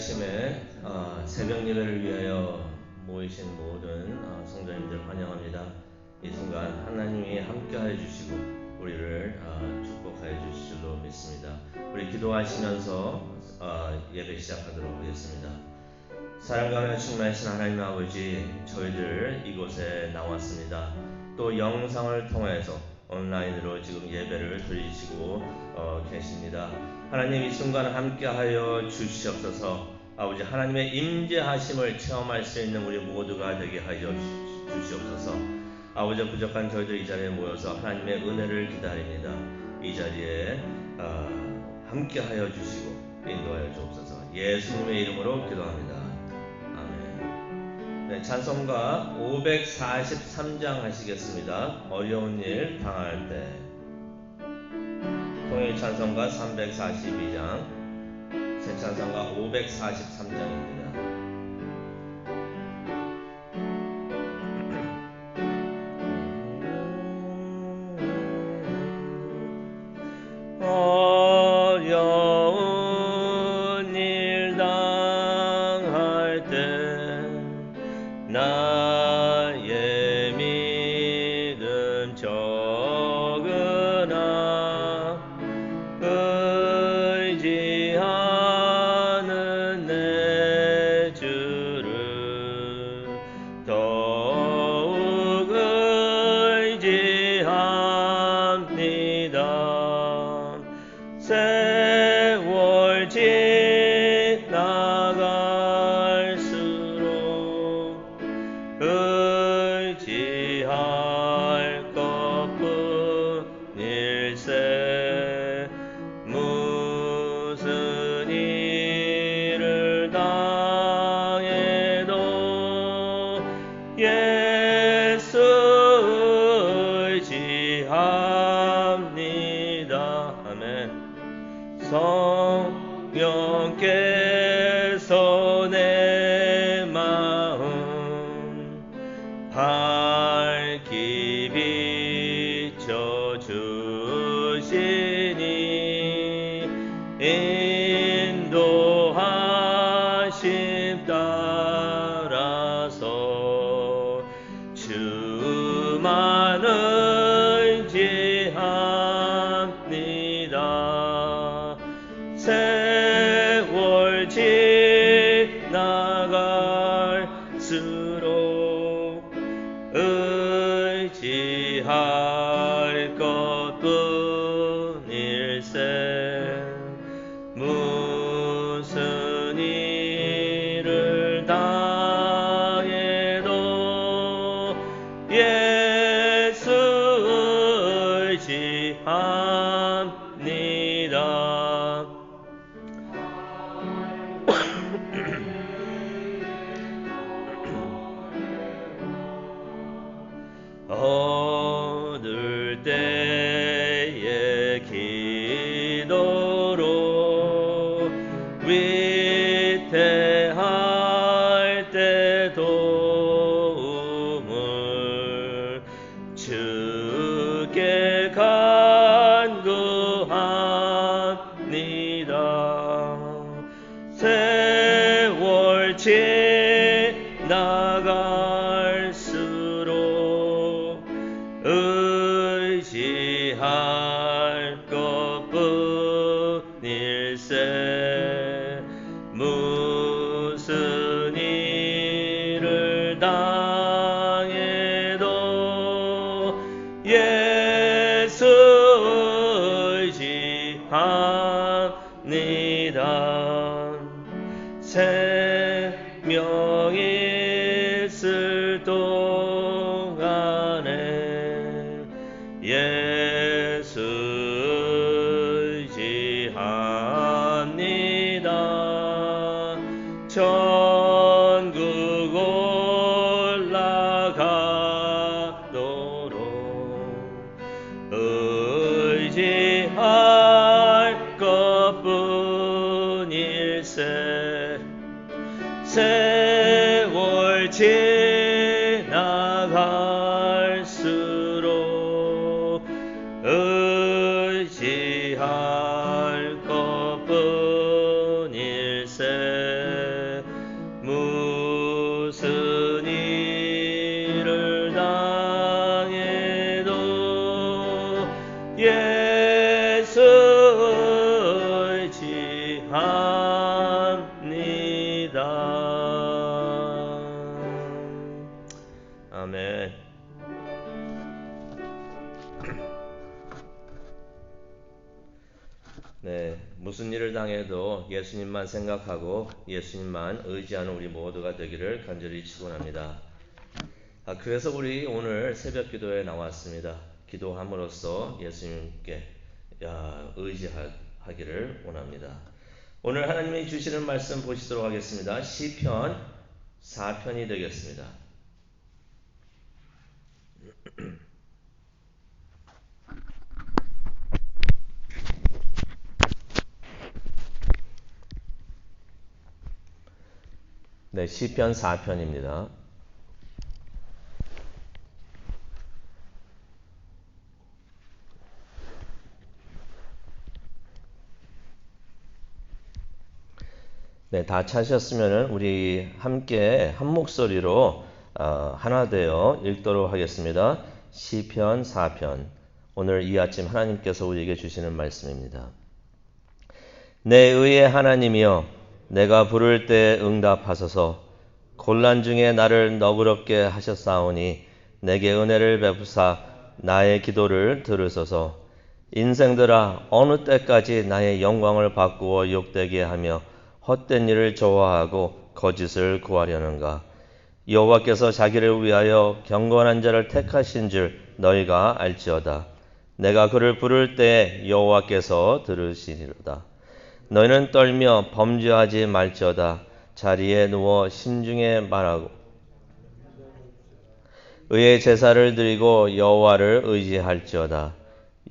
아침에 새벽 예배를 위하여 모이신 모든 성도님들 환영합니다. 이 순간 하나님이 함께하여 주시고 우리를 축복하여 주실 줄로 믿습니다. 우리 기도하시면서 예배 시작하도록 하겠습니다. 사랑과 충만하신 하나님 아버지, 저희들 이곳에 나왔습니다. 또 영상을 통해서 온라인으로 지금 예배를 드리시고 계십니다. 하나님, 이 순간 함께하여 주시옵소서. 아버지, 하나님의 임재하심을 체험할 수 있는 우리 모두가 되게 하여 주시옵소서. 아버지, 부족한 저희들 이 자리에 모여서 하나님의 은혜를 기다립니다. 이 자리에 함께하여 주시고 인도하여 주옵소서. 예수님의 이름으로 기도합니다. 아멘. 네, 찬송가 543장 하시겠습니다. 어려운 일 당할 때. 통일 찬송가 342장, 새 찬송가 543장입니다. 어려운 일 당할 때 나의 믿음 적으나 의지하는 내 주를 더욱 의지합니다. 세월 지나갈수록 의지할 것뿐일세. 무슨 일을 당해도 예수 의지합니다. 아멘. 성령께서 내 마음 밝히 비춰주시니 인도하심 따라서 주만 의지합니다. 세월 지나갈수록 의지할 것뿐일세. 무슨 일을 당해도 예수 의지합니다. 얻을 때의 기도로 위태할 때 도움을 주께 간구합니다. 세월 지나갈수록 의지할 것뿐일세. 무슨 일을 당해도 예수 의지합니다. 생명이 있을 동안에 예수 의지합니다. 천국 올라가도록 의지할 것뿐일세. 세월 지나갈수록 의지할 것뿐일세. 아멘. 네, 무슨 일을 당해도 예수님만 생각하고 예수님만 의지하는 우리 모두가 되기를 간절히 축원합니다. 그래서 우리 오늘 새벽 기도에 나왔습니다. 기도함으로써 예수님께 의지하기를 원합니다. 오늘 하나님이 주시는 말씀 보시도록 하겠습니다. 시편 4편이 되겠습니다. 네, 시편 4편입니다. 네, 다 찾으셨으면 우리 함께 한 목소리로 하나 되어 읽도록 하겠습니다. 시편 4편. 오늘 이 아침 하나님께서 우리에게 주시는 말씀입니다. 내 의의 하나님이여, 내가 부를 때 응답하소서. 곤란 중에 나를 너그럽게 하셨사오니 내게 은혜를 베푸사 나의 기도를 들으소서. 인생들아, 어느 때까지 나의 영광을 바꾸어 욕되게 하며 헛된 일을 좋아하고 거짓을 구하려는가. 여호와께서 자기를 위하여 경건한 자를 택하신 줄 너희가 알지어다. 내가 그를 부를 때 여호와께서 들으시리로다. 너희는 떨며 범죄하지 말지어다. 자리에 누워 심중에 말하고 의의 제사를 드리고 여호와를 의지할지어다.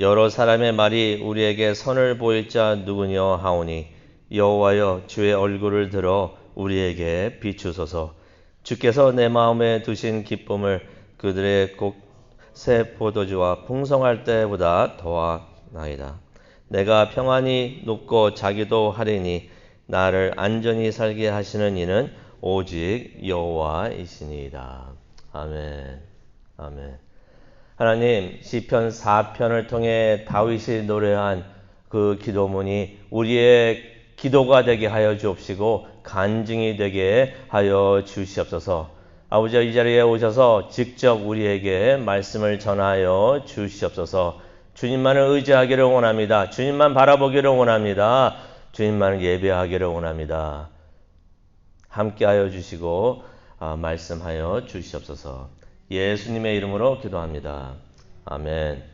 여러 사람의 말이 우리에게 선을 보일 자 누구냐 하오니 여호와여, 주의 얼굴을 들어 우리에게 비추소서. 주께서 내 마음에 두신 기쁨을 그들의 새 포도주와 풍성할 때보다 더하나이다. 내가 평안히 눕고 자기도 하리니 나를 안전히 살게 하시는 이는 오직 여호와이시니이다. 아멘. 아멘. 하나님, 시편 4편을 통해 다윗이 노래한 그 기도문이 우리의 기도가 되게 하여 주옵시고 간증이 되게 하여 주시옵소서. 아버지, 이 자리에 오셔서 직접 우리에게 말씀을 전하여 주시옵소서. 주님만을 의지하기를 원합니다. 주님만 바라보기를 원합니다. 주님만을 예배하기를 원합니다. 함께하여 주시고 말씀하여 주시옵소서. 예수님의 이름으로 기도합니다. 아멘.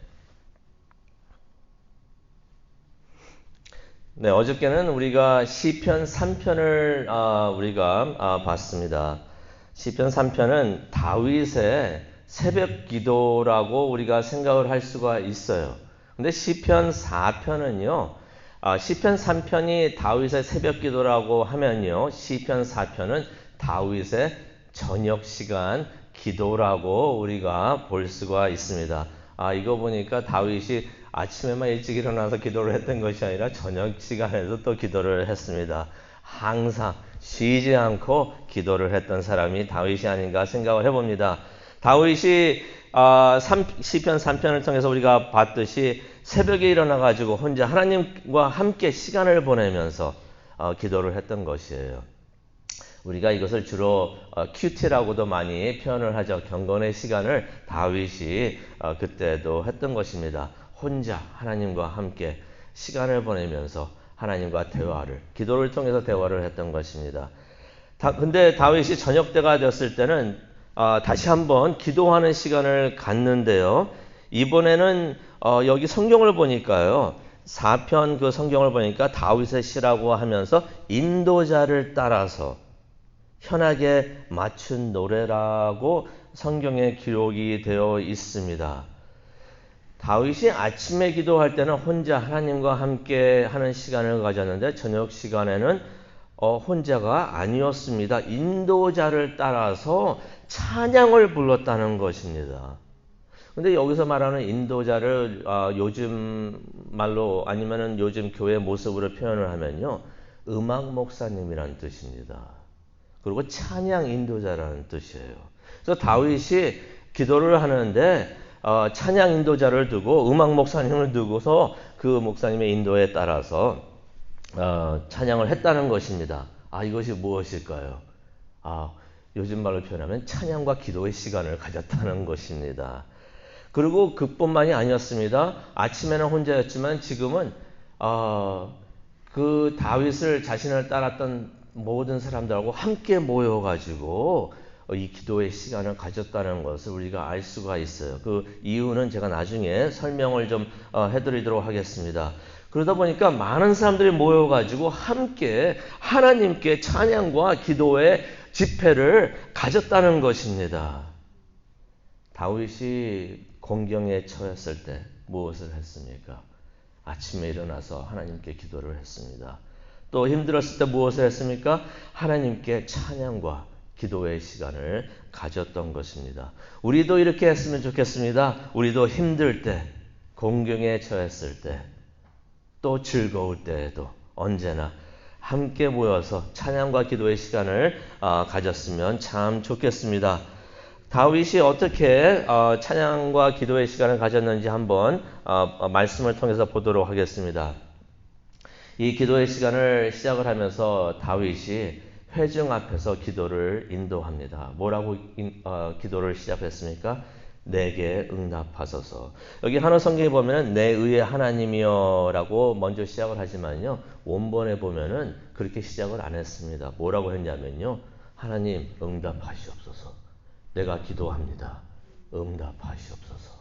네, 어저께는 우리가 시편 3편을 우리가 봤습니다. 시편 3편은 다윗의 새벽 기도라고 우리가 생각을 할 수가 있어요. 근데 시편 4편은요, 시편 3편이 다윗의 새벽 기도라고 하면요, 시편 4편은 다윗의 저녁 시간 기도라고 우리가 볼 수가 있습니다. 이거 보니까 다윗이 아침에만 일찍 일어나서 기도를 했던 것이 아니라 저녁 시간에도 또 기도를 했습니다. 항상 쉬지 않고 기도를 했던 사람이 다윗이 아닌가 생각을 해봅니다. 다윗이 시편 3편을 통해서 우리가 봤듯이 새벽에 일어나가지고 혼자 하나님과 함께 시간을 보내면서 기도를 했던 것이에요. 우리가 이것을 주로 큐티라고도 많이 표현을 하죠. 경건의 시간을 다윗이 그때도 했던 것입니다. 혼자 하나님과 함께 시간을 보내면서 하나님과 대화를, 기도를 통해서 대화를 했던 것입니다. 근데 다윗이 저녁 때가 되었을 때는 다시 한번 기도하는 시간을 갖는데요. 이번에는 여기 성경을 보니까요. 4편 그 성경을 보니까 다윗의 시라고 하면서 인도자를 따라서 현악에 맞춘 노래라고 성경에 기록이 되어 있습니다. 다윗이 아침에 기도할 때는 혼자 하나님과 함께 하는 시간을 가졌는데 저녁 시간에는 혼자가 아니었습니다. 인도자를 따라서 찬양을 불렀다는 것입니다. 근데 여기서 말하는 인도자를 요즘 말로 아니면은 요즘 교회 모습으로 표현을 하면요, 음악 목사님이란 뜻입니다. 그리고 찬양 인도자라는 뜻이에요. 그래서 다윗이 기도를 하는데 찬양 인도자를 두고 음악 목사님을 두고서 그 목사님의 인도에 따라서 찬양을 했다는 것입니다. 이것이 무엇일까요? 요즘 말로 표현하면 찬양과 기도의 시간을 가졌다는 것입니다. 그리고 그뿐만이 아니었습니다. 아침에는 혼자였지만 지금은 그 다윗을 자신을 따랐던 모든 사람들하고 함께 모여가지고 이 기도의 시간을 가졌다는 것을 우리가 알 수가 있어요. 그 이유는 제가 나중에 설명을 좀 해드리도록 하겠습니다. 그러다 보니까 많은 사람들이 모여가지고 함께 하나님께 찬양과 기도의 집회를 가졌다는 것입니다. 다윗이 공경에 처했을 때 무엇을 했습니까? 아침에 일어나서 하나님께 기도를 했습니다. 또 힘들었을 때 무엇을 했습니까? 하나님께 찬양과 기도의 시간을 가졌던 것입니다. 우리도 이렇게 했으면 좋겠습니다. 우리도 힘들 때, 공경에 처했을 때, 또 즐거울 때에도 언제나 함께 모여서 찬양과 기도의 시간을 가졌으면 참 좋겠습니다. 다윗이 어떻게 찬양과 기도의 시간을 가졌는지 한번 말씀을 통해서 보도록 하겠습니다. 이 기도의 시간을 시작을 하면서 다윗이 회중 앞에서 기도를 인도합니다. 뭐라고 기도를 시작했습니까? 내게 응답하소서. 여기 한어 성경에 보면은 내 의의 하나님이여 라고 먼저 시작을 하지만요, 원본에 보면은 그렇게 시작을 안 했습니다. 뭐라고 했냐면요, 하나님 응답하시옵소서. 내가 기도합니다. 응답하시옵소서.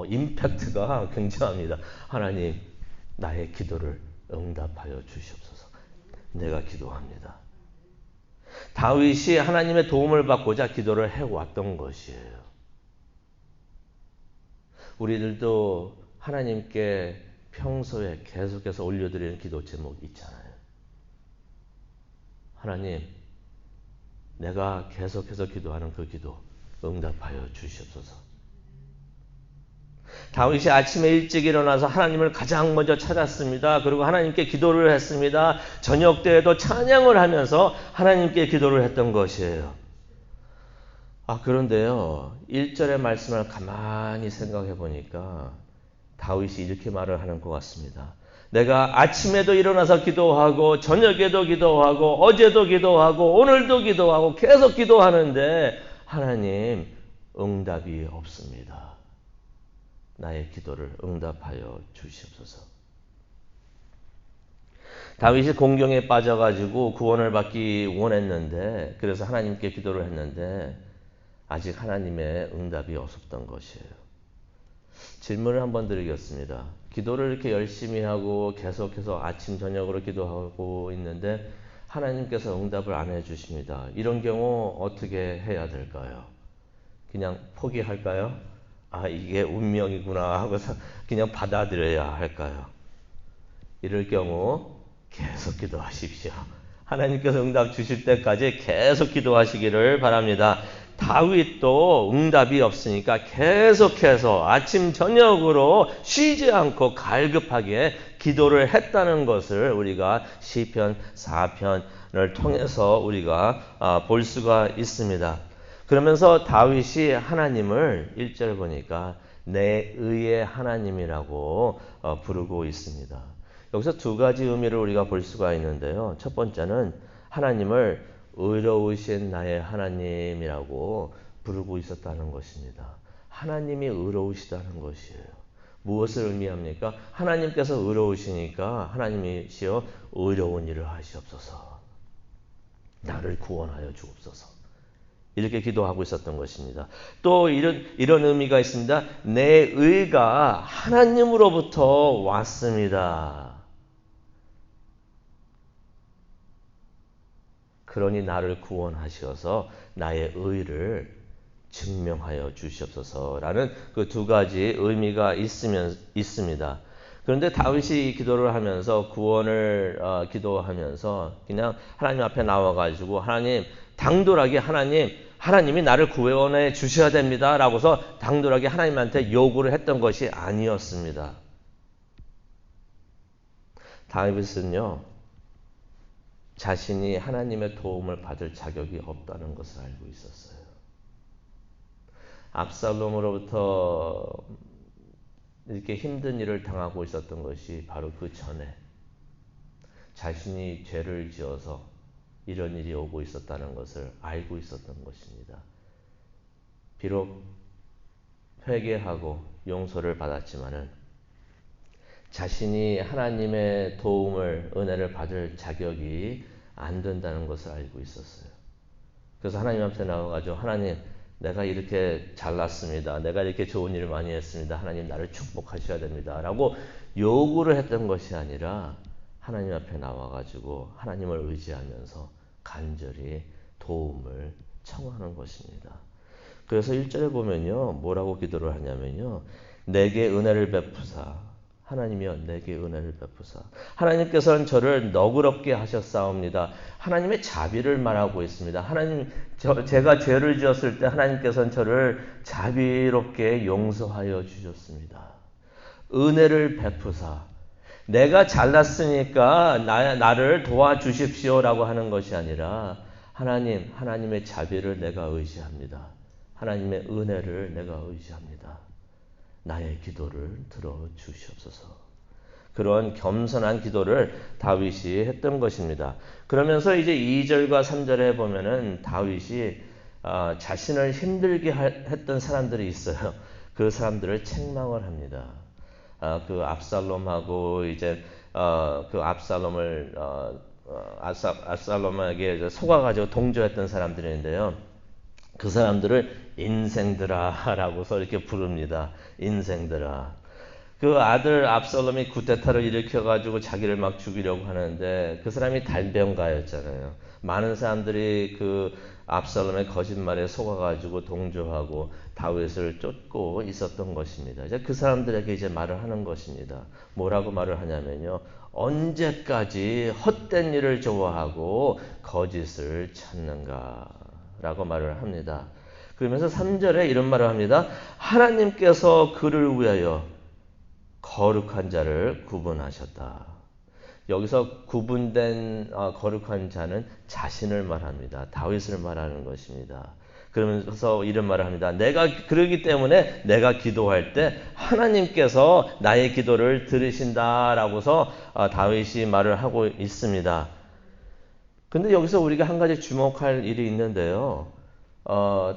임팩트가 굉장합니다. 하나님, 나의 기도를 응답하여 주시옵소서. 내가 기도합니다. 다윗이 하나님의 도움을 받고자 기도를 해왔던 것이에요. 우리들도 하나님께 평소에 계속해서 올려드리는 기도 제목이 있잖아요. 하나님, 내가 계속해서 기도하는 그 기도 응답하여 주시옵소서. 다윗이 아침에 일찍 일어나서 하나님을 가장 먼저 찾았습니다. 그리고 하나님께 기도를 했습니다. 저녁 때에도 찬양을 하면서 하나님께 기도를 했던 것이에요. 그런데요, 1절의 말씀을 가만히 생각해 보니까 다윗이 이렇게 말을 하는 것 같습니다. 내가 아침에도 일어나서 기도하고 저녁에도 기도하고 어제도 기도하고 오늘도 기도하고 계속 기도하는데 하나님 응답이 없습니다. 나의 기도를 응답하여 주시옵소서. 다윗이 공경에 빠져가지고 구원을 받기 원했는데, 그래서 하나님께 기도를 했는데 아직 하나님의 응답이 없었던 것이에요. 질문을 한번 드리겠습니다. 기도를 이렇게 열심히 하고 계속해서 아침 저녁으로 기도하고 있는데 하나님께서 응답을 안 해주십니다. 이런 경우 어떻게 해야 될까요? 그냥 포기할까요? 이게 운명이구나 하고서 그냥 받아들여야 할까요? 이럴 경우 계속 기도하십시오. 하나님께서 응답 주실 때까지 계속 기도하시기를 바랍니다. 다윗도 응답이 없으니까 계속해서 아침 저녁으로 쉬지 않고 갈급하게 기도를 했다는 것을 우리가 시편 4편을 통해서 우리가 볼 수가 있습니다. 그러면서 다윗이 하나님을 1절 보니까 내 의의 하나님이라고 부르고 있습니다. 여기서 두 가지 의미를 우리가 볼 수가 있는데요. 첫 번째는 하나님을 의로우신 나의 하나님이라고 부르고 있었다는 것입니다. 하나님이 의로우시다는 것이에요. 무엇을 의미합니까? 하나님께서 의로우시니까 하나님이시여 의로운 일을 하시옵소서. 나를 구원하여 주옵소서. 이렇게 기도하고 있었던 것입니다. 또 이런 의미가 있습니다. 내 의가 하나님으로부터 왔습니다. 그러니 나를 구원하셔서 나의 의를 증명하여 주시옵소서라는 그 두 가지 의미가 있습니다. 그런데 다윗이 기도를 하면서 구원을 기도하면서 그냥 하나님 앞에 나와가지고 하나님 당돌하게 하나님이 나를 구원해 주셔야 됩니다 라고서 당돌하게 하나님한테 요구를 했던 것이 아니었습니다. 다윗은요, 자신이 하나님의 도움을 받을 자격이 없다는 것을 알고 있었어요. 압살롬으로부터 이렇게 힘든 일을 당하고 있었던 것이 바로 그 전에 자신이 죄를 지어서 이런 일이 오고 있었다는 것을 알고 있었던 것입니다. 비록 회개하고 용서를 받았지만은 자신이 하나님의 도움을, 은혜를 받을 자격이 안 된다는 것을 알고 있었어요. 그래서 하나님 앞에 나와가지고 하나님, 내가 이렇게 잘났습니다. 내가 이렇게 좋은 일을 많이 했습니다. 하나님 나를 축복하셔야 됩니다. 라고 요구를 했던 것이 아니라 하나님 앞에 나와가지고 하나님을 의지하면서 간절히 도움을 청하는 것입니다. 그래서 1절에 보면요, 뭐라고 기도를 하냐면요, 내게 은혜를 베푸사. 하나님이여, 내게 은혜를 베푸사. 하나님께서는 저를 너그럽게 하셨사옵니다. 하나님의 자비를 말하고 있습니다. 하나님, 제가 죄를 지었을 때 하나님께서는 저를 자비롭게 용서하여 주셨습니다. 은혜를 베푸사. 내가 잘났으니까 나를 도와주십시오라고 하는 것이 아니라 하나님, 하나님의 자비를 내가 의지합니다. 하나님의 은혜를 내가 의지합니다. 나의 기도를 들어주시옵소서. 그런 겸손한 기도를 다윗이 했던 것입니다. 그러면서 이제 2절과 3절에 보면은 다윗이 자신을 힘들게 했던 사람들이 있어요. 그 사람들을 책망을 합니다. 그 압살롬하고 이제 그 압살롬에게 속아가지고 동조했던 사람들인데요. 그 사람들을 인생들아라고서 이렇게 부릅니다. 인생들아. 그 아들 압살롬이 쿠데타를 일으켜가지고 자기를 막 죽이려고 하는데 그 사람이 달변가였잖아요. 많은 사람들이 그 압살롬의 거짓말에 속아가지고 동조하고 다윗을 쫓고 있었던 것입니다. 이제 그 사람들에게 이제 말을 하는 것입니다. 뭐라고 말을 하냐면요. 언제까지 헛된 일을 좋아하고 거짓을 찾는가? 라고 말을 합니다. 그러면서 3절에 이런 말을 합니다. 하나님께서 그를 위하여 거룩한 자를 구분하셨다. 여기서 구분된 거룩한 자는 자신을 말합니다. 다윗을 말하는 것입니다. 그러면서 이런 말을 합니다. 내가 그러기 때문에 내가 기도할 때 하나님께서 나의 기도를 들으신다라고서 다윗이 말을 하고 있습니다. 근데 여기서 우리가 한 가지 주목할 일이 있는데요.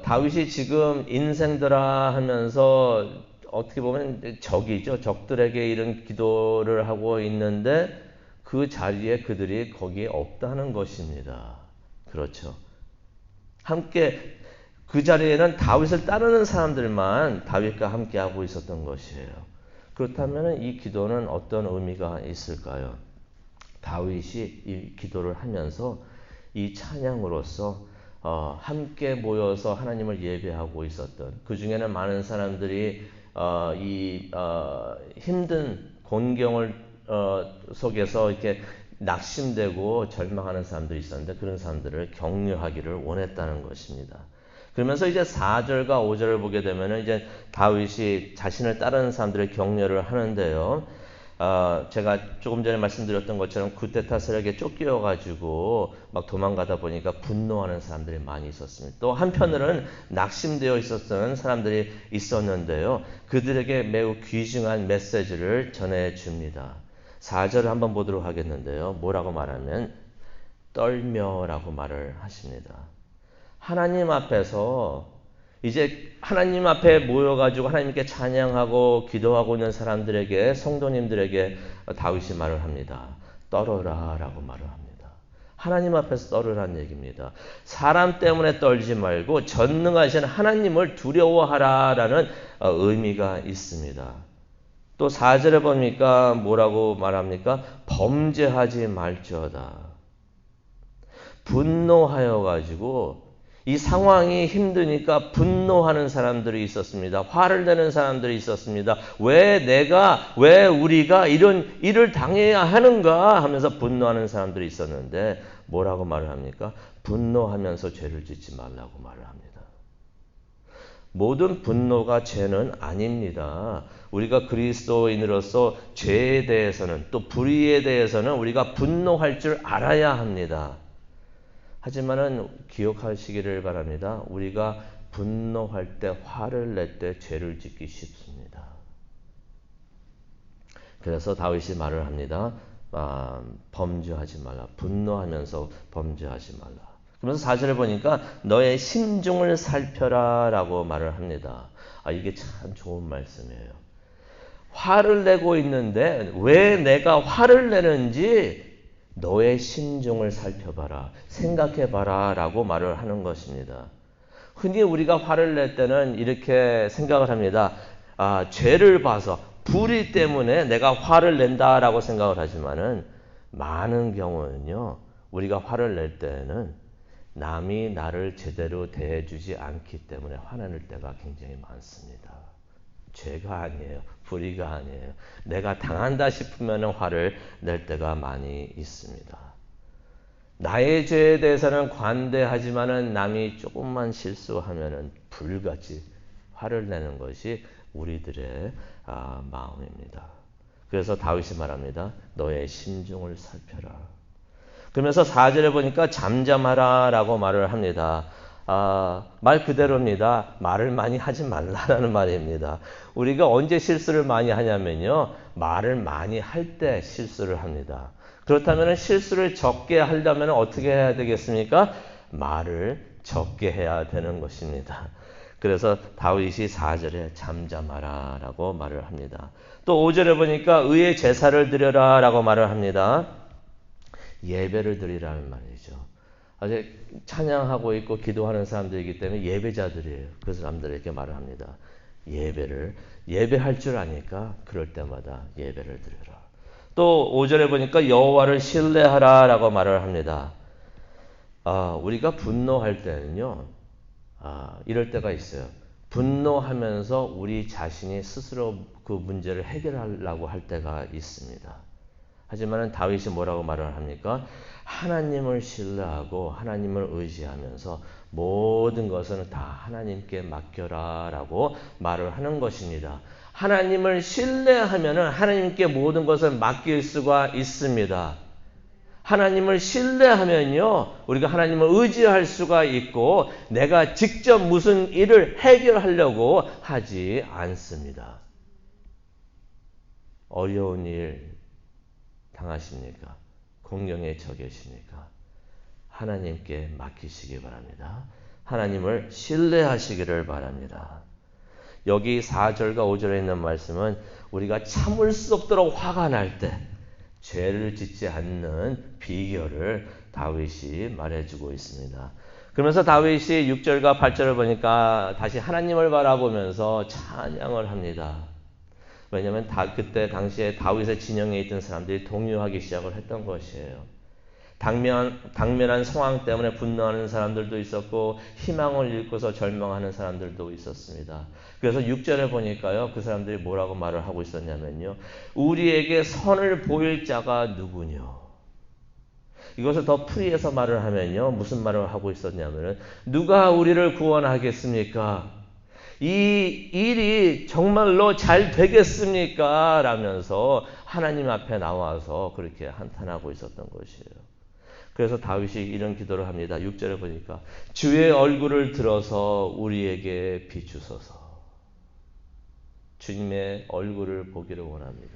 다윗이 지금 인생들아 하면서 어떻게 보면 적이죠. 적들에게 이런 기도를 하고 있는데 그 자리에 그들이 거기에 없다는 것입니다. 그렇죠. 함께 그 자리에는 다윗을 따르는 사람들만 다윗과 함께 하고 있었던 것이에요. 그렇다면 이 기도는 어떤 의미가 있을까요? 다윗이 이 기도를 하면서 이 찬양으로서 함께 모여서 하나님을 예배하고 있었던, 그 중에는 많은 사람들이 힘든 곤경을 속에서 이렇게 낙심되고 절망하는 사람들이 있었는데 그런 사람들을 격려하기를 원했다는 것입니다. 그러면서 이제 4절과 5절을 보게 되면 이제 다윗이 자신을 따르는 사람들을 격려를 하는데요. 제가 조금 전에 말씀드렸던 것처럼 쿠데타 세력에 쫓겨가지고 막 도망가다 보니까 분노하는 사람들이 많이 있었습니다. 또 한편으로는 낙심되어 있었던 사람들이 있었는데요. 그들에게 매우 귀중한 메시지를 전해줍니다. 4절을 한번 보도록 하겠는데요. 뭐라고 말하면 떨며라고 말을 하십니다. 하나님 앞에서 이제 하나님 앞에 모여가지고 하나님께 찬양하고 기도하고 있는 사람들에게, 성도님들에게 다윗이 말을 합니다. 떨어라 라고 말을 합니다. 하나님 앞에서 떨으라는 얘기입니다. 사람 때문에 떨지 말고 전능하신 하나님을 두려워하라 라는 의미가 있습니다. 또 4절에 보니까 뭐라고 말합니까? 범죄하지 말지어다. 분노하여 가지고 이 상황이 힘드니까 분노하는 사람들이 있었습니다. 화를 내는 사람들이 있었습니다. 왜 우리가 이런 일을 당해야 하는가 하면서 분노하는 사람들이 있었는데 뭐라고 말을 합니까? 분노하면서 죄를 짓지 말라고 말을 합니다. 모든 분노가 죄는 아닙니다. 우리가 그리스도인으로서 죄에 대해서는 또 불의에 대해서는 우리가 분노할 줄 알아야 합니다. 하지만은 기억하시기를 바랍니다. 우리가 분노할 때, 화를 낼 때 죄를 짓기 쉽습니다. 그래서 다윗이 말을 합니다. 범죄하지 말라. 분노하면서 범죄하지 말라. 그러면서 4절에 보니까 너의 심중을 살펴라 라고 말을 합니다. 이게 참 좋은 말씀이에요. 화를 내고 있는데 왜 내가 화를 내는지 너의 심중을 살펴봐라. 생각해봐라 라고 말을 하는 것입니다. 흔히 우리가 화를 낼 때는 이렇게 생각을 합니다. 죄를 봐서 불의 때문에 내가 화를 낸다라고 생각을 하지만은 많은 경우는요. 우리가 화를 낼 때는 남이 나를 제대로 대해주지 않기 때문에 화낼 때가 굉장히 많습니다. 죄가 아니에요. 불의가 아니에요. 내가 당한다 싶으면 화를 낼 때가 많이 있습니다. 나의 죄에 대해서는 관대하지만은 남이 조금만 실수하면은 불같이 화를 내는 것이 우리들의 마음입니다. 그래서 다윗이 말합니다. 너의 심중을 살펴라. 그러면서 4절에 보니까 잠잠하라 라고 말을 합니다. 말 그대로입니다. 말을 많이 하지 말라라는 말입니다. 우리가 언제 실수를 많이 하냐면요. 말을 많이 할 때 실수를 합니다. 그렇다면 실수를 적게 하려면 어떻게 해야 되겠습니까? 말을 적게 해야 되는 것입니다. 그래서 다윗이 4절에 잠잠하라 라고 말을 합니다. 또 5절에 보니까 의의 제사를 드려라 라고 말을 합니다. 예배를 드리라는 말이죠. 아직 찬양하고 있고 기도하는 사람들이기 때문에 예배자들이에요. 그 사람들에게 말을 합니다. 예배할 줄 아니까 그럴 때마다 예배를 드려라. 또 5절에 보니까 여호와를 신뢰하라 라고 말을 합니다. 우리가 분노할 때는요. 이럴 때가 있어요. 분노하면서 우리 자신이 스스로 그 문제를 해결하려고 할 때가 있습니다. 하지만 다윗이 뭐라고 말을 합니까? 하나님을 신뢰하고 하나님을 의지하면서 모든 것은 다 하나님께 맡겨라 라고 말을 하는 것입니다. 하나님을 신뢰하면 하나님께 모든 것을 맡길 수가 있습니다. 하나님을 신뢰하면요, 우리가 하나님을 의지할 수가 있고 내가 직접 무슨 일을 해결하려고 하지 않습니다. 어려운 일 당하십니까? 공경에 처계십니까? 하나님께 맡기시기 바랍니다. 하나님을 신뢰하시기를 바랍니다. 여기 4절과 5절에 있는 말씀은 우리가 참을 수 없도록 화가 날 때 죄를 짓지 않는 비결을 다윗이 말해주고 있습니다. 그러면서 다윗이 6절과 8절을 보니까 다시 하나님을 바라보면서 찬양을 합니다. 왜냐하면 그때 당시에 다윗의 진영에 있던 사람들이 동요하기 시작을 했던 것이에요. 당면한 상황 때문에 분노하는 사람들도 있었고 희망을 잃고서 절망하는 사람들도 있었습니다. 그래서 6절에 보니까요. 그 사람들이 뭐라고 말을 하고 있었냐면요. 우리에게 선을 보일 자가 누구뇨? 이것을 더 풀이해서 말을 하면요. 무슨 말을 하고 있었냐면은 누가 우리를 구원하겠습니까? 이 일이 정말로 잘 되겠습니까? 라면서 하나님 앞에 나와서 그렇게 한탄하고 있었던 것이에요. 그래서 다윗이 이런 기도를 합니다. 6절에 보니까 주의 얼굴을 들어서 우리에게 비추소서. 주님의 얼굴을 보기를 원합니다.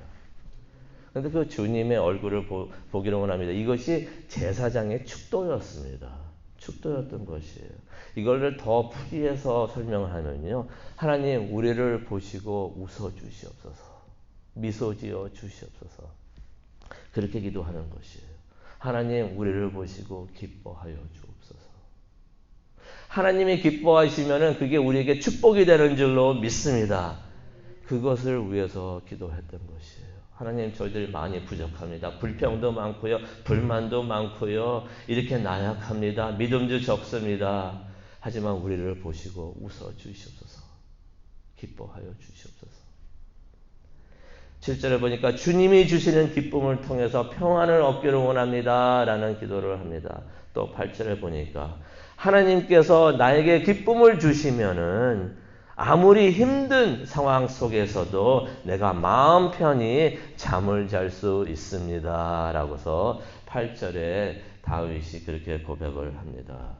그런데 그 주님의 얼굴을 보기를 원합니다. 이것이 제사장의 축도였습니다. 축도였던 것이에요. 이걸 더 풀이해서 설명을 하면요. 하나님 우리를 보시고 웃어 주시옵소서. 미소 지어 주시옵소서. 그렇게 기도하는 것이에요. 하나님 우리를 보시고 기뻐하여 주옵소서. 하나님이 기뻐하시면은 그게 우리에게 축복이 되는 줄로 믿습니다. 그것을 위해서 기도했던 것이에요. 하나님 저희들이 많이 부족합니다. 불평도 많고요. 불만도 많고요. 이렇게 나약합니다. 믿음도 적습니다. 하지만 우리를 보시고 웃어 주시옵소서. 기뻐하여 주시옵소서. 7절에 보니까 주님이 주시는 기쁨을 통해서 평안을 얻기를 원합니다. 라는 기도를 합니다. 또 8절에 보니까 하나님께서 나에게 기쁨을 주시면은 아무리 힘든 상황 속에서도 내가 마음 편히 잠을 잘 수 있습니다. 라고서 8절에 다윗이 그렇게 고백을 합니다.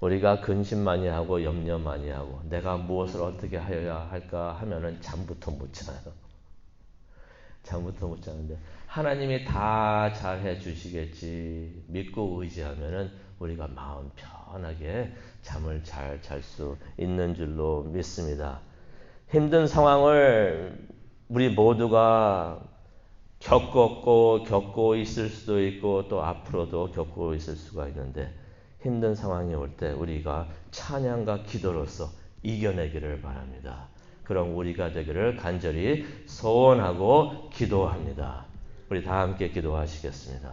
우리가 근심 많이 하고 염려 많이 하고 내가 무엇을 어떻게 하여야 할까 하면은 잠부터 못 자요. 잠부터 못 자는데 하나님이 다 잘해 주시겠지 믿고 의지하면은 우리가 마음 편하게 잠을 잘 잘 수 있는 줄로 믿습니다. 힘든 상황을 우리 모두가 겪었고 겪고 있을 수도 있고 또 앞으로도 겪고 있을 수가 있는데 힘든 상황이 올 때 우리가 찬양과 기도로서 이겨내기를 바랍니다. 그럼 우리가 되기를 간절히 소원하고 기도합니다. 우리 다 함께 기도하시겠습니다.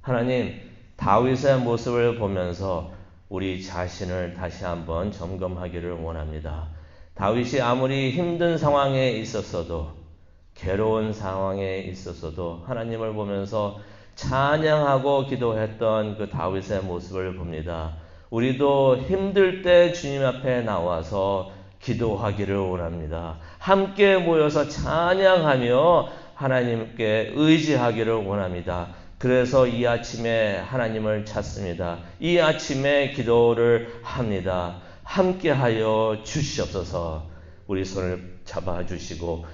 하나님, 다윗의 모습을 보면서 우리 자신을 다시 한번 점검하기를 원합니다. 다윗이 아무리 힘든 상황에 있었어도 괴로운 상황에 있었어도 하나님을 보면서 찬양하고 기도했던 그 다윗의 모습을 봅니다. 우리도 힘들 때 주님 앞에 나와서 기도하기를 원합니다. 함께 모여서 찬양하며 하나님께 의지하기를 원합니다. 그래서 이 아침에 하나님을 찾습니다. 이 아침에 기도를 합니다. 함께하여 주시옵소서. 우리 손을 잡아주시고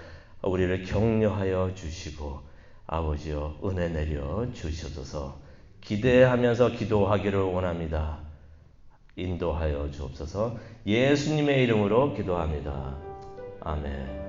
우리를 격려하여 주시고 아버지여 은혜 내려 주시옵소서. 기대하면서 기도하기를 원합니다. 인도하여 주옵소서. 예수님의 이름으로 기도합니다. 아멘.